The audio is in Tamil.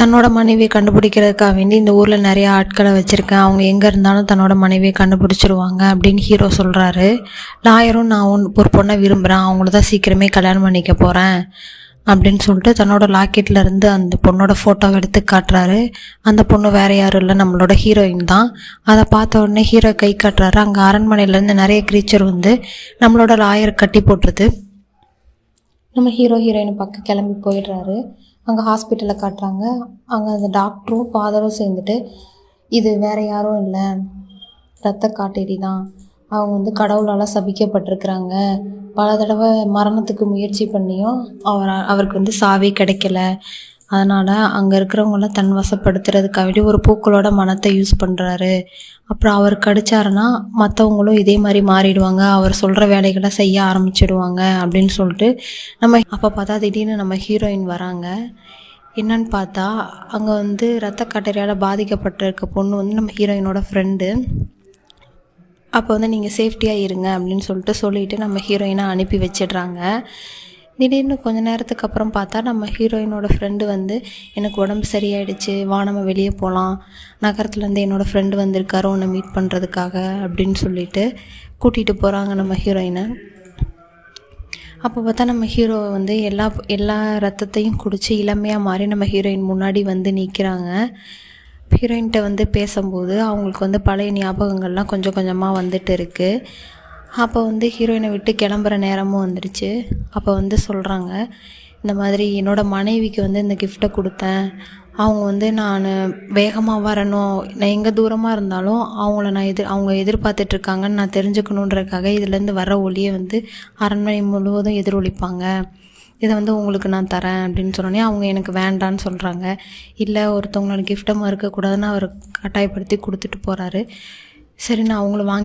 தன்னோட மனைவியை கண்டுபிடிக்கிறதுக்காக வேண்டி இந்த ஊரில் நிறைய ஆட்களை வச்சுருக்கேன், அவங்க எங்கே இருந்தாலும் தன்னோட மனைவியை கண்டுபிடிச்சிருவாங்க அப்படின்னு ஹீரோ சொல்கிறாரு. லாயரும் நான் ஒரு பொண்ணை விரும்புகிறேன், அவங்கள தான் சீக்கிரமே கல்யாணம் பண்ணிக்க போகிறேன் அப்படின்னு சொல்லிட்டு தன்னோட லாக்கெட்டில் இருந்து அந்த பொண்ணோட ஃபோட்டோவை எடுத்து காட்டுறாரு. அந்த பொண்ணு வேறு யாரும் இல்லை, நம்மளோட ஹீரோயின் தான். அதை பார்த்த உடனே ஹீரோ கை காட்டுறாரு. அங்கே அரண்மனையிலேருந்து நிறைய க்ரீச்சர் வந்து நம்மளோட லாயரை கட்டி போட்டுருது. நம்ம ஹீரோயினை பார்க்க கிளம்பி போயிடுறாரு. அங்கே ஹாஸ்பிட்டலில் காட்டுறாங்க. அங்கே அந்த டாக்டரும் ஃபாதரும் சேர்ந்துட்டு, இது வேறு யாரும் இல்லை, இரத்த காட்டேரி தான், அவங்க வந்து கடவுளால் சபிக்கப்பட்டிருக்கிறாங்க, பல தடவை மரணத்துக்கு முயற்சி பண்ணியும் அவருக்கு வந்து சாவே கிடைக்கல, அதனால் அங்கே இருக்கிறவங்களாம் தன் வசப்படுத்துறதுக்காக ஒரு பூக்களோட மனத்தை யூஸ் பண்ணுறாரு. அப்புறம் அவர் கடிச்சாருன்னா மற்றவங்களும் இதே மாதிரி மாறிடுவாங்க, அவர் சொல்கிற வேலைகளை செய்ய ஆரம்பிச்சிடுவாங்க அப்படின்னு சொல்லிட்டு அப்போ பார்த்தா திடீர்னு நம்ம ஹீரோயின் வராங்க. என்னன்னு பார்த்தா அங்கே வந்து இரத்த காட்டேரியால் பாதிக்கப்பட்டிருக்க பொண்ணு வந்து நம்ம ஹீரோயினோட ஃப்ரெண்டு. அப்போ வந்து நீங்கள் சேஃப்டியாக இருங்க அப்படின்னு சொல்லிட்டு நம்ம ஹீரோயினை அனுப்பி வச்சிடுறாங்க. திடீர்னு கொஞ்ச நேரத்துக்கு அப்புறம் பார்த்தா நம்ம ஹீரோயினோட ஃப்ரெண்டு வந்து, எனக்கு உடம்பு சரியாயிடுச்சு, வா நம்ம வெளியே போகலாம், நகரத்துலேருந்து என்னோடய ஃப்ரெண்டு வந்திருக்காரு உன்னை மீட் பண்ணுறதுக்காக அப்படின்னு சொல்லிட்டு கூட்டிகிட்டு போகிறாங்க நம்ம ஹீரோயினை. அப்போ பார்த்தா நம்ம ஹீரோ வந்து எல்லா ரத்தத்தையும் குடித்து இளமையாக மாறி நம்ம ஹீரோயின் முன்னாடி வந்து நிற்கிறாங்க. ஹீரோயின்கிட்ட வந்து பேசும்போது அவங்களுக்கு வந்து பழைய ஞாபகங்கள்லாம் கொஞ்சம் கொஞ்சமாக வந்துட்டு இருக்குது. அப்போ வந்து ஹீரோயினை விட்டு கிளம்புற நேரமும் வந்துடுச்சு. அப்போ வந்து சொல்கிறாங்க, இந்த மாதிரி என்னோடய மனைவிக்கு வந்து இந்த கிஃப்ட்டை கொடுத்தேன், அவங்க வந்து நான் வேகமாக வரணும், நான் எங்கே தூரமாக இருந்தாலும் அவங்க எதிர்பார்த்துட்ருக்காங்கன்னு நான் தெரிஞ்சுக்கணுன்றதுக்காக இதுலேருந்து வர ஒளியை வந்து அரண்மனை முழுவதும் எதிரொலிப்பாங்க, இதை வந்து உங்களுக்கு நான் தரேன் அப்படின்னு சொன்னோன்னே அவங்க எனக்கு வேண்டான்னு சொல்கிறாங்க. இல்லை, ஒருத்தவங்களோட கிஃப்ட்டை மறுக்கக்கூடாதுன்னு அவர் கட்டாயப்படுத்தி கொடுத்துட்டு போகிறாரு. சரி, நான் அவங்கள